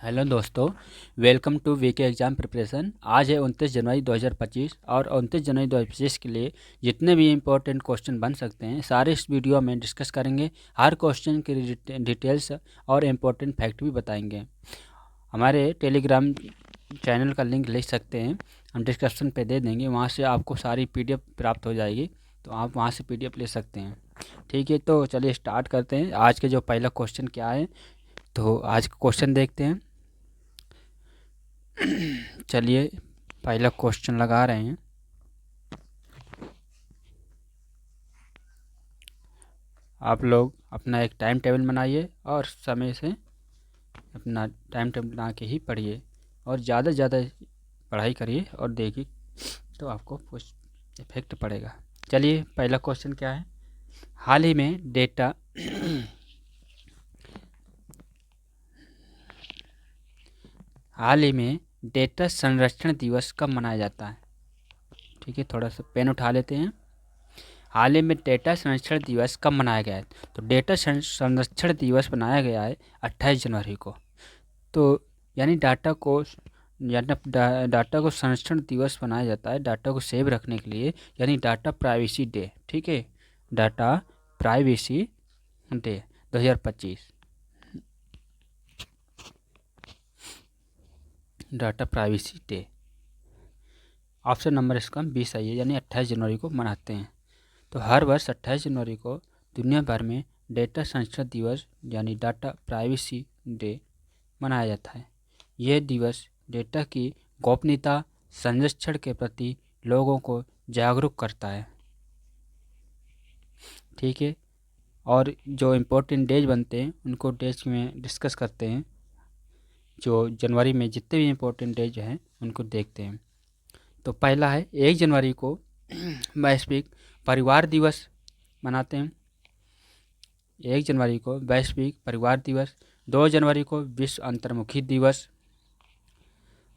Hello दोस्तों, welcome to VK exam preparation. आज है 29 जनवरी 2025 और 29 जनवरी 2025 के लिए जितने भी इम्पोर्टेंट क्वेश्चन बन सकते हैं सारे इस वीडियो में डिस्कस करेंगे। हर क्वेश्चन की डिटेल्स और इम्पोर्टेंट फैक्ट भी बताएंगे। हमारे टेलीग्राम चैनल का लिंक ले सकते हैं, हम डिस्क्रिप्शन पे दे देंगे, वहाँ से आपको सारी PDF प्राप्त हो जाएगी, तो आप वहाँ से PDF ले सकते हैं। ठीक है, तो चलिए स्टार्ट करते हैं। आज के जो पहला क्वेश्चन क्या है, तो आज का क्वेश्चन देखते हैं। चलिए पहला क्वेश्चन लगा रहे हैं। आप लोग अपना एक टाइम टेबल बनाइए और समय से अपना टाइम टेबल बना के ही पढ़िए और ज़्यादा से ज़्यादा पढ़ाई करिए और देखिए तो आपको कुछ इफेक्ट पड़ेगा। चलिए पहला क्वेश्चन क्या है। हाल ही में डेटा संरक्षण दिवस कब मनाया जाता है। ठीक है, थोड़ा सा पेन उठा लेते हैं। हाल ही में डेटा संरक्षण दिवस कब मनाया गया है, तो डेटा संरक्षण दिवस मनाया गया है 28 जनवरी को। तो यानी डाटा को संरक्षण दिवस मनाया जाता है, डाटा को सेव रखने के लिए, यानी डाटा प्राइवेसी डे। ठीक है, data privacy day 2025, data privacy day. Option number इसका 20 सही है, यानी 28 जनवरी को मनाते हैं। तो हर वर्ष 28 जनवरी को दुनिया भर में डेटा संरक्षण दिवस यानी डाटा प्राइवेसी डे मनाया जाता है। यह दिवस डेटा की गोपनीयता संरक्षण के प्रति लोगों को जागरूक करता है। ठीक है, और जो इम्पोर्टेंट डेज बनते हैं उनको डेज में डिस्कस करते हैं। जो जनवरी में जितने भी इम्पोर्टेंट डेज हैं उनको देखते हैं। तो पहला है 1 जनवरी को वैश्विक परिवार दिवस मनाते हैं। 1 जनवरी को वैश्विक परिवार दिवस, 2 जनवरी को विश्व अंतर्मुखी दिवस,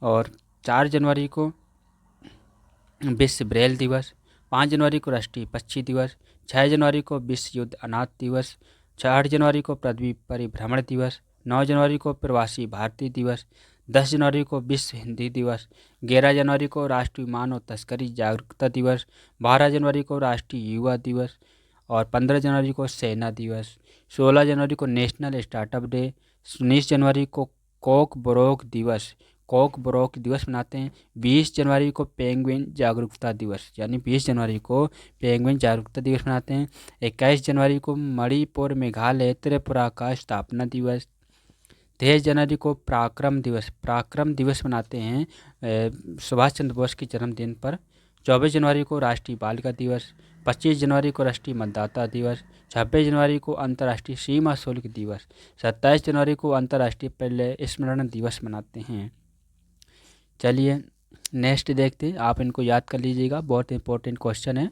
और 4 जनवरी को विश्व ब्रेल दिवस, 5 जनवरी को राष्ट्रीय पक्षी दिवस, 6 जनवरी को विश्व युद्ध अनाथ दिवस, 8 जनवरी को पृथ्वी परिभ्रमण दिवस, 9 जनवरी को प्रवासी भारतीय दिवस, 10 जनवरी को विश्व हिंदी दिवस, 11 जनवरी को राष्ट्रीय मानव तस्करी जागरूकता दिवस, 12 जनवरी को राष्ट्रीय युवा दिवस, और 15 जनवरी को सेना दिवस, 16 जनवरी को नेशनल स्टार्टअप डे, 19 जनवरी को कॉक ब्रोक दिवस मनाते हैं। 20 जनवरी को पेंगुइन जागरूकता दिवस, यानी 20 जनवरी को पेंगुइन जागरूकता दिवस मनाते हैं। 21 जनवरी को मणिपुर मेघालय त्रिपुरा का स्थापना दिवस। 23 जनवरी को पराक्रम दिवस मनाते हैं सुभाष चंद्र बोस के जन्मदिन पर। 24 जनवरी को राष्ट्रीय बालिका दिवस, 25 जनवरी को राष्ट्रीय मतदाता दिवस, 26 जनवरी को अंतर्राष्ट्रीय सीमा शुल्क दिवस, 27 जनवरी को अंतर्राष्ट्रीय पल्ले स्मरण दिवस मनाते हैं। चलिए नेक्स्ट देखते हैं, आप इनको याद कर लीजिएगा, बहुत इंपॉर्टेंट क्वेश्चन है।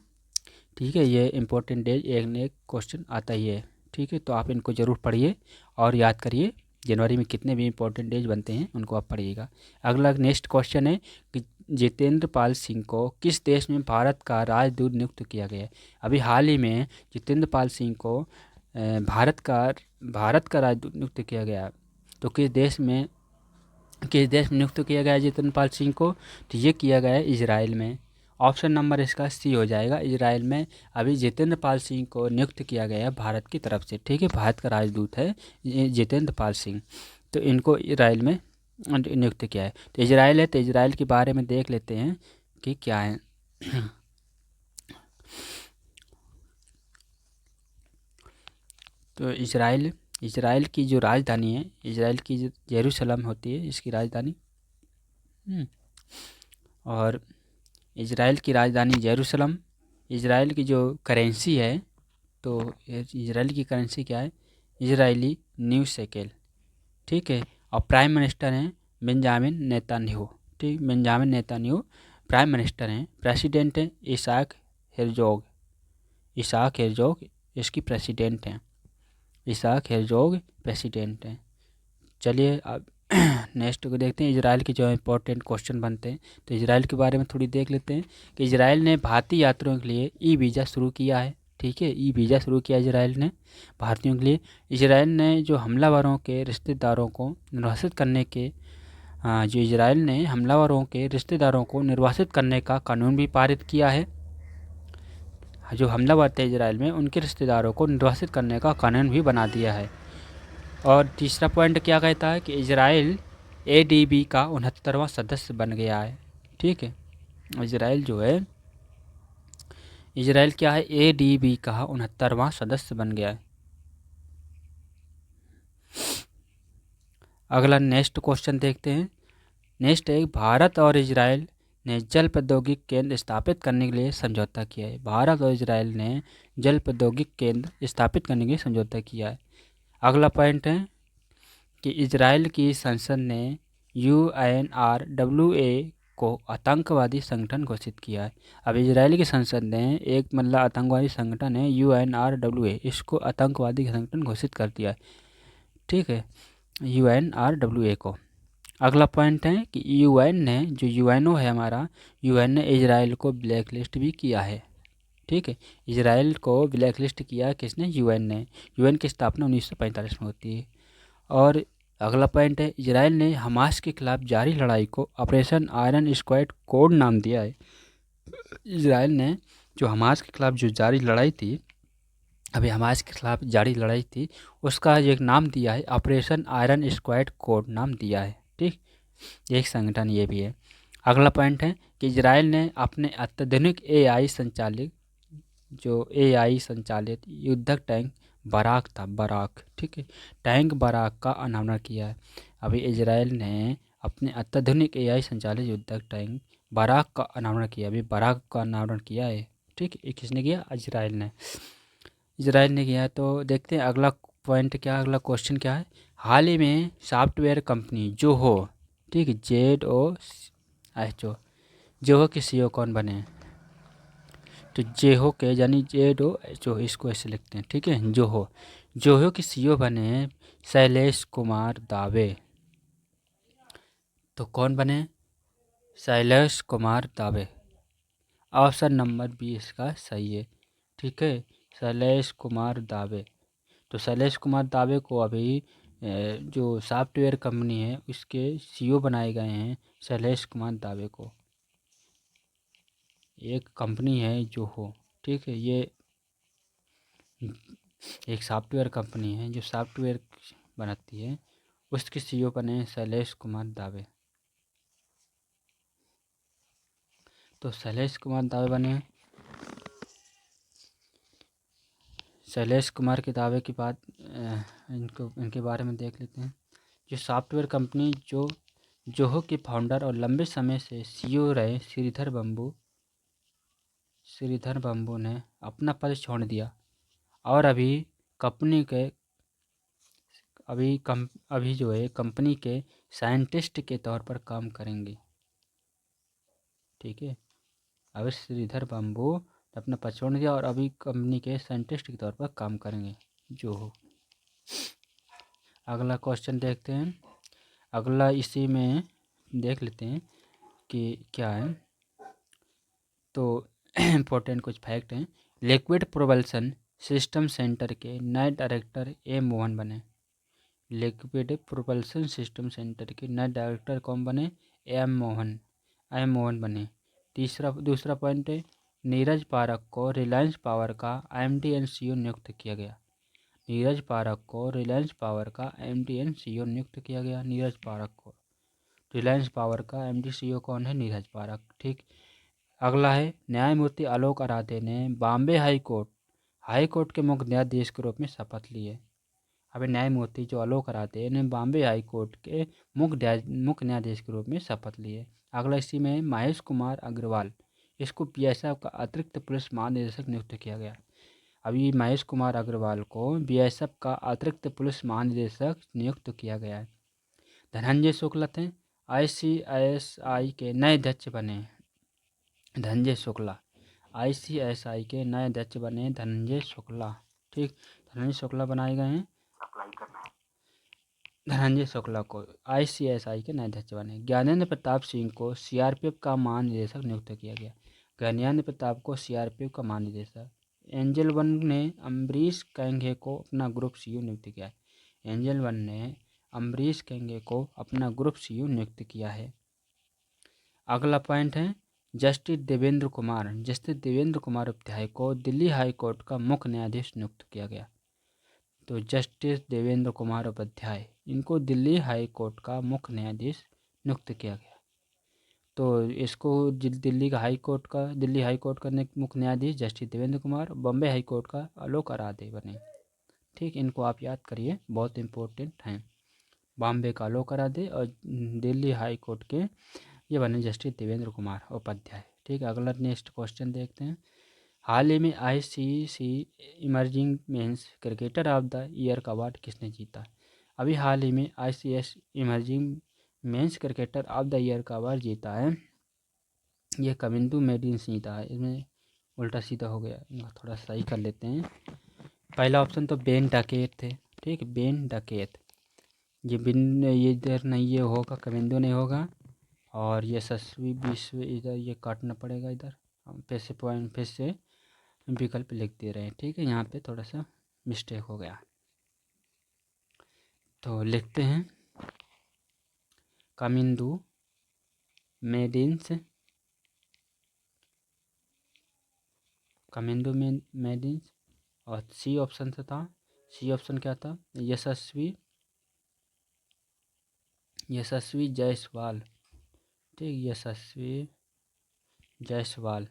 ठीक है, ये इंपॉर्टेंट डे एक न एक क्वेश्चन आता ही है। ठीक है, तो आप इनको ज़रूर पढ़िए और याद करिए। जनवरी में कितने भी इंपॉर्टेंट डेज बनते हैं उनको आप पढ़िएगा। अगला नेक्स्ट क्वेश्चन है कि जितेंद्र पाल सिंह को किस देश में भारत का राजदूत नियुक्त किया गया है। अभी हाल ही में जितेंद्र पाल सिंह को भारत का राजदूत नियुक्त किया गया। तो किस देश में नियुक्त किया गया है जितेंद्र पाल सिंह को, तो ये किया गया है इजराइल में। ऑप्शन नंबर इसका सी हो जाएगा, इजराइल में अभी जितेंद्र पाल सिंह को नियुक्त किया गया है भारत की तरफ से। ठीक है, भारत का राजदूत है जितेंद्र पाल सिंह, तो इनको इजराइल में नियुक्त किया है। तो इजराइल है, तो इजराइल के बारे में देख लेते हैं कि क्या है। तो इजराइल की जो राजधानी है, इजराइल की यरूशलेम होती है इसकी राजधानी। और इजराइल की राजधानी यरूशलेम। इजराइल की जो करेंसी है, तो इजराइल की करेंसी क्या है, इजरायली न्यू शेकेल। ठीक है, और प्राइम मिनिस्टर हैं बेंजामिन नेतन्याहू। ठीक, बेंजामिन नेतन्याहू प्राइम मिनिस्टर हैं। प्रेसिडेंट हैं इसाक हेरजोग इसकी प्रेसिडेंट हैं। इसाक हेरजोग प्रेसिडेंट हैं। चलिए अब नेक्स्ट को देखते हैं, इजराइल के जो इंपॉर्टेंट क्वेश्चन बनते हैं। तो इजराइल के बारे में थोड़ी देख लेते हैं कि इजराइल ने भारतीय यात्रियों के लिए ई वीज़ा शुरू किया है। ठीक है, ई वीज़ा शुरू किया इजराइल ने भारतीयों के लिए। इजराइल ने जो हमलावरों के रिश्तेदारों को निर्वासित करने के जो इजराइल ने हमलावरों के रिश्तेदारों को निर्वासित करने का कानून भी पारित किया है। जो हमलावर थे इजराइल में, उनके रिश्तेदारों को निर्वासित करने का कानून भी बना दिया है। और तीसरा पॉइंट क्या कहता है कि इजराइल एडीबी का 69वां सदस्य बन गया है। ठीक है, इजराइल जो है, इजराइल क्या है, एडीबी का 69वां सदस्य बन गया है। अगला नेक्स्ट क्वेश्चन देखते हैं। नेक्स्ट है, भारत और इजराइल ने जल प्रौद्योगिकी केंद्र स्थापित करने के लिए समझौता किया है। भारत और इजराइल ने जल प्रौद्योगिकी केंद्र स्थापित करने के लिए समझौता किया है। अगला पॉइंट है कि इजराइल की संसद ने UNRWA को आतंकवादी संगठन घोषित किया है। अब इजराइल की संसद ने एक मतलब आतंकवादी संगठन है UNRWA, इसको आतंकवादी संगठन घोषित कर दिया है। ठीक है, UNRWA को। अगला पॉइंट है कि UN ने, जो UNO है हमारा, UN ने इजराइल को ब्लैक लिस्ट भी किया है। ठीक है, इजराइल को ब्लैक लिस्ट किया किसने, UN ने। UN की स्थापना 1945 में होती है। और अगला पॉइंट है, इजराइल ने हमास के खिलाफ जारी लड़ाई को ऑपरेशन आयरन स्क्वाड कोड नाम दिया है। इजराइल ने जो हमास के खिलाफ जो जारी लड़ाई थी, अभी हमास के खिलाफ जारी लड़ाई थी, उसका एक नाम दिया है, ऑपरेशन आयरन स्क्वाड कोड नाम दिया है। ठीक, एक संगठन ये भी है। अगला पॉइंट है कि इजराइल ने अपने अत्याधुनिक AI संचालित, जो AI संचालित युद्धक टैंक बराक था, बराक, ठीक है, टैंक बराक का अनावरण किया है। अभी इजराइल ने अपने अत्याधुनिक AI संचालित युद्धक टैंक बराक का अनावरण किया। अभी बराक का अनावरण किया है। ठीक है, ये किसने किया, इजराइल ने, इजराइल ने किया है। तो देखते हैं अगला पॉइंट क्या, अगला क्वेश्चन क्या है। हाल ही में सॉफ्टवेयर कंपनी जोहो, ठीक है, ZOHO, जोहो के CEO कौन बने हैं, तो जेहो के यानी ZOHO, इसको ऐसे लिखते हैं। ठीक है, जोहो, जोहो के CEO बने हैं शैलेश कुमार दावे। तो कौन बने, शैलेश कुमार दावे। ऑप्शन नंबर 20 इसका सही है। ठीक है, शैलेश कुमार दावे। तो शैलेश कुमार दावे को अभी जो सॉफ्टवेयर कंपनी है उसके CEO बनाए गए हैं, शैलेश कुमार दावे को। एक कंपनी है जो हो, ठीक है, ये एक सॉफ्टवेयर कंपनी है जो सॉफ्टवेयर बनाती है, उसके CEO बने शैलेश कुमार दावे। तो शैलेश कुमार दावे बने। शैलेश कुमार के दावे के बाद इनके बारे में देख लेते हैं। जो सॉफ्टवेयर कंपनी जो जोहो के फाउंडर और लंबे समय से CEO रहे श्रीधर बम्बू ने अपना पद छोड़ दिया और अभी जो है कंपनी के साइंटिस्ट के तौर पर काम करेंगे। ठीक है, अभी श्रीधर बम्बू ने अपना पद छोड़ दिया और अभी कंपनी के साइंटिस्ट के तौर पर काम करेंगे जो हो। अगला क्वेश्चन देखते हैं। अगला इसी में देख लेते हैं कि क्या है। तो इम्पोर्टेंट कुछ फैक्ट हैं। लिक्विड प्रोपल्शन सिस्टम सेंटर के नए डायरेक्टर A मोहन बने। लिक्विड प्रोपल्शन सिस्टम सेंटर के नए डायरेक्टर कौन बने, एम मोहन बने। दूसरा पॉइंट है, नीरज पारक को रिलायंस पावर का MD एंड CEO नियुक्त किया गया। नीरज पारक को रिलायंस पावर का MD एंड CEO नियुक्त किया गया। नीरज पारक को रिलायंस पावर का MD CEO कौन है, नीरज पारक। ठीक, अगला है, न्यायमूर्ति आलोक आराधे ने बॉम्बे हाई कोर्ट के मुख्य न्यायाधीश के रूप में शपथ ली है। अभी न्यायमूर्ति जो आलोक आराधे ने बॉम्बे हाई कोर्ट के मुख्य न्यायाधीश के रूप में शपथ ली है। अगला इसी में महेश कुमार अग्रवाल, इसको BISF का अतिरिक्त पुलिस महानिदेशक नियुक्त किया गया। अभी महेश कुमार अग्रवाल को BISF का अतिरिक्त पुलिस महानिदेशक नियुक्त किया गया है। धनंजय शुक्ला थे ICSI के नए अध्यक्ष बने। धनंजय शुक्ला ICSI के नए अध्यक्ष बने धनंजय शुक्ला। ठीक, धनंजय शुक्ला बनाए गए हैं। धनंजय शुक्ला को ICSI के नए अध्यक्ष बने। ज्ञानेंद्र प्रताप सिंह को CRPF का महानिदेशक नियुक्त किया गया। ज्ञानेंद्र प्रताप को CRPF का महानिदेशक एंजल वन ने अम्बरीश कैंगे को अपना ग्रुप सीईओ नियुक्त किया है। एंजल वन ने अम्बरीश कैंगे को अपना ग्रुप सीईओ नियुक्त किया है। अगला पॉइंट है जस्टिस देवेंद्र कुमार उपाध्याय को दिल्ली हाई कोर्ट का मुख्य न्यायाधीश नियुक्त किया गया। तो जस्टिस देवेंद्र कुमार उपाध्याय, इनको दिल्ली हाई कोर्ट का मुख्य न्यायाधीश नियुक्त किया गया। तो इसको दिल्ली हाई कोर्ट का मुख्य न्यायाधीश justice Devendra Kumar, Bombay high court का आलोक आराधे बने। ठीक, इनको आप याद करिए, बहुत इंपॉर्टेंट हैं। बॉम्बे का आलोक आराधे और दिल्ली हाई कोर्ट के ये बने जस्टिस देवेंद्र कुमार उपाध्याय। ठीक, अगला नेक्स्ट क्वेश्चन देखते हैं। हाल ही में ICC emerging men's cricketer of the year का अवार्ड किसने जीता? अभी हाल ही में ICS emerging men's cricketer of the year का अवार्ड जीता है, ये कविंदु मेडिन जीता है। इसमें उल्टा सीधा हो गया, इनको थोड़ा सही कर लेते हैं। पहला ऑप्शन तो बेन डकेत थे। ठीक, बेन डकेत, ये इधर नहीं, ये होगा कविंदु नहीं होगा, और यशस्वी विश्व इधर ये काटना पड़ेगा, इधर हम फिर से विकल्प लिख दे रहे हैं। ठीक है, यहाँ पे थोड़ा सा मिस्टेक हो गया, तो लिखते हैं कमिंदु मेडिन्स, और सी ऑप्शन क्या था? यशस्वी जायसवाल। ठीक, यशस्वी जायसवाल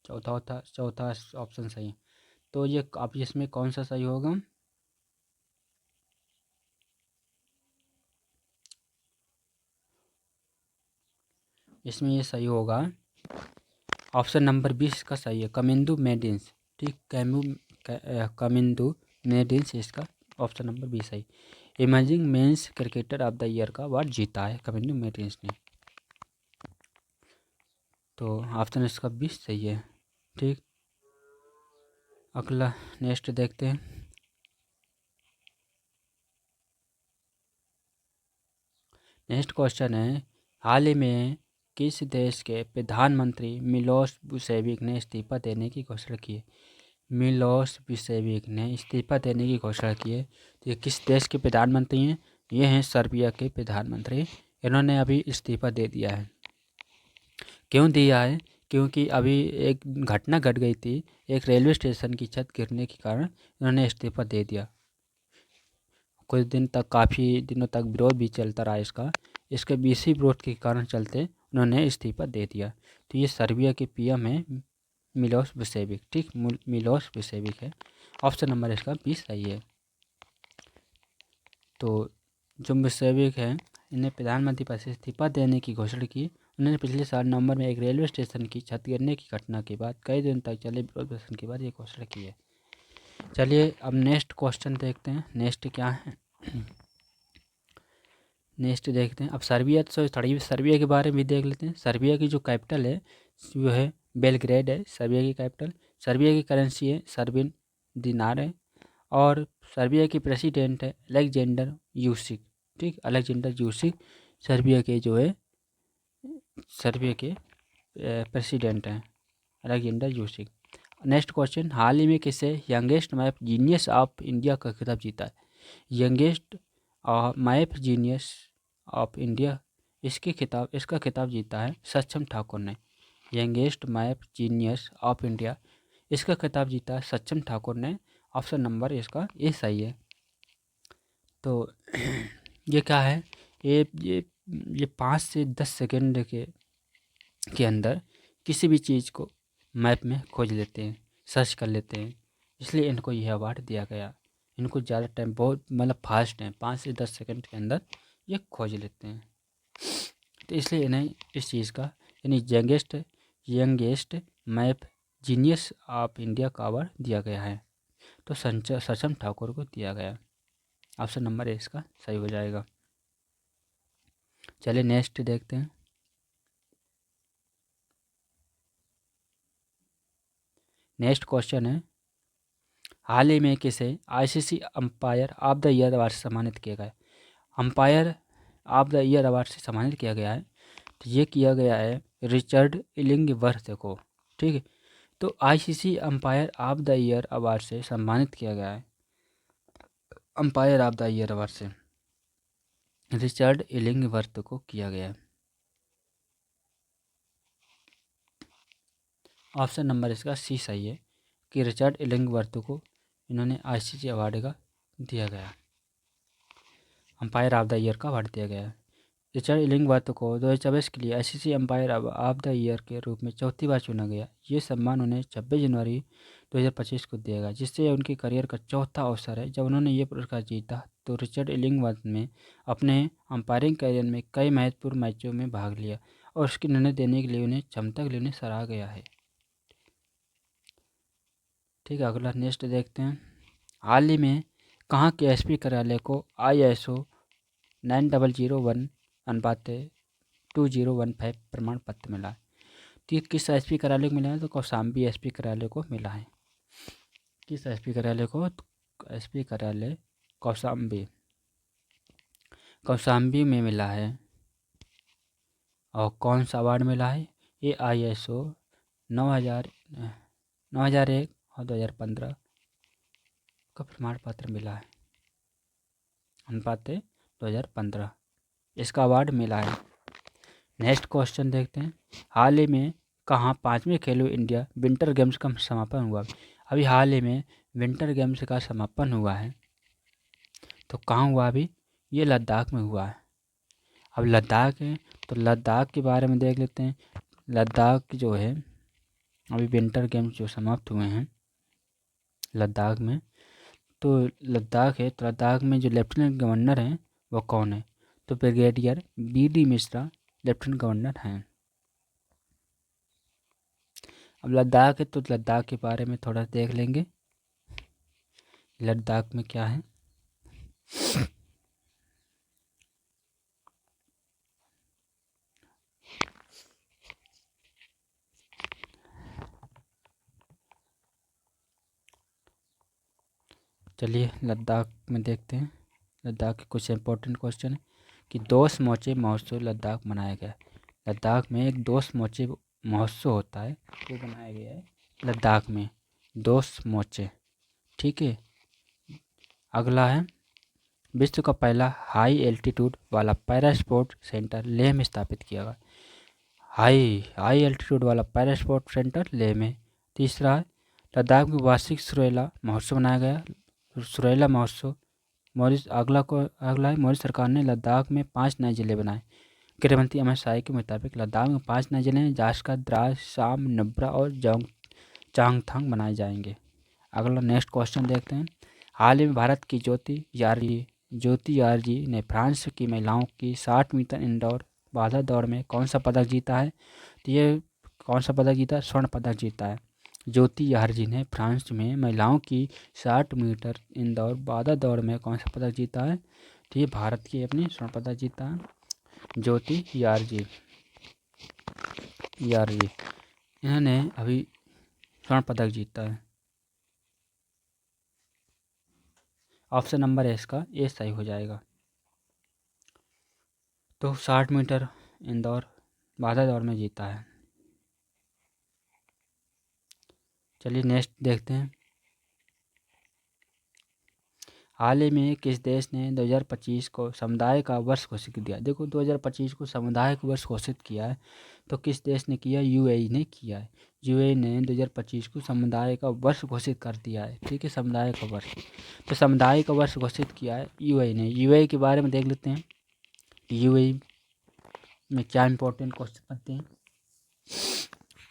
चौथा ऑप्शन सही है। तो ये आप इसमें कौन सा सही होगा? इसमें ये सही होगा, ऑप्शन नंबर 20 का सही है, कमिंदु मेडिन्स। ठीक, कमिंदु मेडिन्स, इसका ऑप्शन नंबर 20 सही। Emerging men's cricketer of the year का अवार्ड जीता है कमिंदु मेडिन्स ने। तो ऑप्शन इसका 20 सही है। ठीक, अगला नेक्स्ट देखते हैं। नेक्स्ट क्वेश्चन है, हाल ही में किस देश के प्रधानमंत्री मिलोस वुसेविक ने इस्तीफा देने की घोषणा की है? मिलोस वुसेविक ने इस्तीफा देने की घोषणा की है। तो ये किस देश के प्रधानमंत्री हैं? ये हैं सर्बिया के प्रधानमंत्री। इन्होंने अभी इस्तीफा दे दिया है। क्यों दिया है? क्योंकि अभी एक घटना घट गई थी, एक रेलवे स्टेशन की छत गिरने के कारण इन्होंने इस्तीफा दे दिया। कुछ दिन तक, काफ़ी दिनों तक विरोध भी चलता रहा इसके बीसी विरोध के कारण चलते उन्होंने इस्तीफा दे दिया। तो ये सर्बिया के PM है मिलोस वुसेविक। ठीक, मिलोस वुसेविक है, ऑप्शन नंबर इसका 20 सही है। तो जो वुसेविक है, इन्हें प्रधानमंत्री पद से इस्तीफा देने की घोषणा की। उन्होंने पिछले साल नवंबर में एक रेलवे स्टेशन की छत गिरने की घटना के बाद कई दिन तक चले विरोध प्रदर्शन के बाद ये घोषणा की है। चलिए अब नेक्स्ट क्वेश्चन देखते हैं, नेक्स्ट क्या है। नेक्स्ट देखते हैं अब सर्बिया, तो थोड़ी सर्बिया के बारे में भी देख लेते हैं। सर्बिया की जो कैपिटल है वो है बेलग्रेड है, सर्बिया की कैपिटल। सर्बिया की करेंसी है सर्बियन दिनार है, और सर्बिया की प्रेसिडेंट है अलेक्जेंडर यूसिक। ठीक, अलेक्जेंडर यूसिक सर्बिया के प्रेसिडेंट हैं, अलेक्जेंडर यूसिक। नेक्स्ट क्वेश्चन, हाल ही में किसे youngest map genius of India का खिताब जीता है? Youngest map genius of India, इसका खिताब जीता है सक्षम ठाकुर ने। Youngest map genius of India, इसका खिताब जीता है सक्षम ठाकुर ने। ऑप्शन नंबर इसका ये सही है। तो ये क्या है, ये 5 से 10 सेकेंड के अंदर किसी भी चीज़ को मैप में खोज लेते हैं, सर्च कर लेते हैं, इसलिए इनको यह अवार्ड दिया गया। इनको ज़्यादा टाइम, बहुत मतलब फास्ट है, 5 से 10 सेकंड के अंदर ये खोज लेते हैं, तो इसलिए इन्हें इस चीज़ का यानी youngest map genius of India का अवार्ड दिया गया है। तो सक्षम ठाकुर को दिया गया। ऑप्शन नंबर इसका सही हो जाएगा। चलिए नेक्स्ट देखते हैं। नेक्स्ट क्वेश्चन है, हाल ही में किसे ICC umpire of the year award से सम्मानित किया गया? Umpire of the year award से सम्मानित किया गया है? तो ये किया गया है रिचर्ड इलिंगवर्थ को। ठीक है, तो ICC umpire of the year award से सम्मानित किया गया है, umpire of the year award से रिचर्ड इलिंगवर्थ को किया गया है। ऑप्शन नंबर इसका सी सही है कि रिचर्ड इलिंगवर्थ को इन्होंने आईसीसी अवार्ड का दिया गया, अंपायर ऑफ द ईयर का अवार्ड दिया गया है। रिचर्ड इलिंगवर्थ को 2024 के लिए ICC umpire of the year के रूप में चौथी बार चुना गया। ये सम्मान उन्हें 26 जनवरी 2025 को दिया गया, जिससे उनके करियर का चौथा अवसर है जब उन्होंने ये पुरस्कार जीता। तो रिचर्ड इलिंगवर्थ ने अपने अंपायरिंग करियर में कई महत्वपूर्ण मैचों में भाग लिया और उसके निर्णय देने के लिए उन्हें क्षमता के लिए उन्हें सराहा गया है। ठीक है, अगला नेक्स्ट देखते हैं। हाल ही में कहाँ के एसपी कार्यालय को ISO 9001/2015 प्रमाण पत्र मिला है? तो ये किस एसपी कार्यालय को मिला है? तो कौशाम्बी एसपी कार्यालय को मिला है। किस एसपी कार्यालय को? एसपी कार्यालय कौशाम्बी में मिला है। और कौन सा अवार्ड मिला है? ये ISO 9001 और 2015 का प्रमाण पत्र मिला है, अनुपात 2015 इसका अवार्ड मिला है। नेक्स्ट क्वेश्चन देखते हैं। हाल ही में कहाँ 5वें खेलो इंडिया विंटर गेम्स का समापन हुआ? अभी हाल ही में विंटर गेम्स का समापन हुआ है, तो कहाँ हुआ? अभी ये लद्दाख में हुआ है। अब लद्दाख है तो लद्दाख के बारे में देख लेते हैं। लद्दाख जो है अभी विंटर गेम्स जो समाप्त हुए हैं लद्दाख में, तो लद्दाख है तो लद्दाख में जो लेफ्टिनेंट गवर्नर हैं वो कौन है? तो brigadier BD Mishra lieutenant governor हैं। अब लद्दाख है तो लद्दाख के बारे में थोड़ा देख लेंगे, लद्दाख में क्या है। चलिए लद्दाख में देखते हैं। लद्दाख के कुछ इंपॉर्टेंट क्वेश्चन है कि दोस्त मोचे महोत्सव लद्दाख मनाया गया। लद्दाख में एक दोस्त मोचे महोत्सव होता है, वो बनाया गया है लद्दाख में, दोस्त मोचे। ठीक है, अगला है विश्व का पहला हाई एल्टीट्यूड वाला पैरा स्पोर्ट सेंटर लेह में स्थापित किया गया। हाई एल्टीट्यूड वाला पैरा स्पोर्ट सेंटर लेह में। तीसरा है लद्दाख में वार्षिक सुरेला महोत्सव मनाया गया। सुरेला महोत्सव अगला है मोदी सरकार ने लद्दाख में 5 नए जिले बनाए। गृहमंत्री अमित शाह के मुताबिक लद्दाख में 5 नए जिले हैं, जास्कर, द्रास, शाम, नुब्रा और चांगथांग बनाए जाएंगे। अगला नेक्स्ट क्वेश्चन देखते हैं। हाल ही में भारत की ज्योति यारजी ने फ्रांस की महिलाओं की 60 मीटर इंडोर बाधा दौड़ में कौन सा पदक जीता है? तो ये कौन सा पदक जीता है? स्वर्ण पदक जीता है। ज्योति यारजी ने फ्रांस में महिलाओं की 60 मीटर इंडोर बाधा दौड़ में कौन सा पदक जीता है? तो ये भारत की अपनी स्वर्ण पदक जीता है ज्योति यारजी। इन्होंने अभी स्वर्ण पदक जीता है। ऑप्शन नंबर है इसका ए सही हो जाएगा। तो 60 मीटर इंदौर बाधा दौड़ में जीता है। चलिए नेक्स्ट देखते हैं। हाल ही में किस देश ने 2025 को समुदाय का वर्ष घोषित किया? देखो 2025 को समुदाय का वर्ष घोषित किया है, तो किस देश ने किया? UAE ने किया है। UAE ने 2025 को समुदाय का वर्ष घोषित कर दिया है। ठीक है, समुदाय का वर्ष, तो समुदाय का वर्ष घोषित किया है UAE ने। UAE के बारे में देख लेते हैं, UAE में क्या इंपॉर्टेंट क्वेश्चन बनते हैं।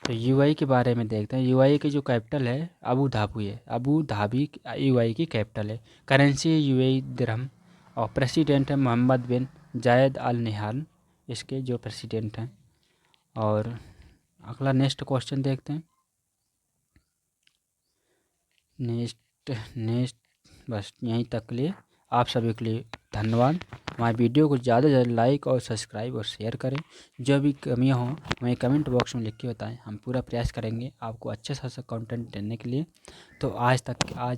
तो UAE के बारे में देखते हैं। UAE की जो कैपिटल है अबू धाबी है। अबू धाबी UAE की कैपिटल है। करेंसी है UAE दिरहम और प्रेसिडेंट है मोहम्मद बिन जायद अल नहयान, इसके जो प्रेसिडेंट हैं। और अगला नेक्स्ट क्वेश्चन देखते हैं। नेक्स्ट बस यहीं तक के लिए आप सभी के लिए धन्यवाद। हमारे वीडियो को ज़्यादा से ज़्यादा लाइक और सब्सक्राइब और शेयर करें। जो भी कमियां हों हमें कमेंट बॉक्स में लिख के बताएं, हम पूरा प्रयास करेंगे आपको अच्छे से कंटेंट देने के लिए। तो आज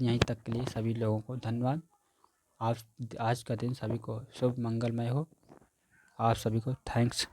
यहीं तक के लिए सभी लोगों को धन्यवाद। आज का दिन सभी को शुभ मंगलमय हो। आप सभी को थैंक्स।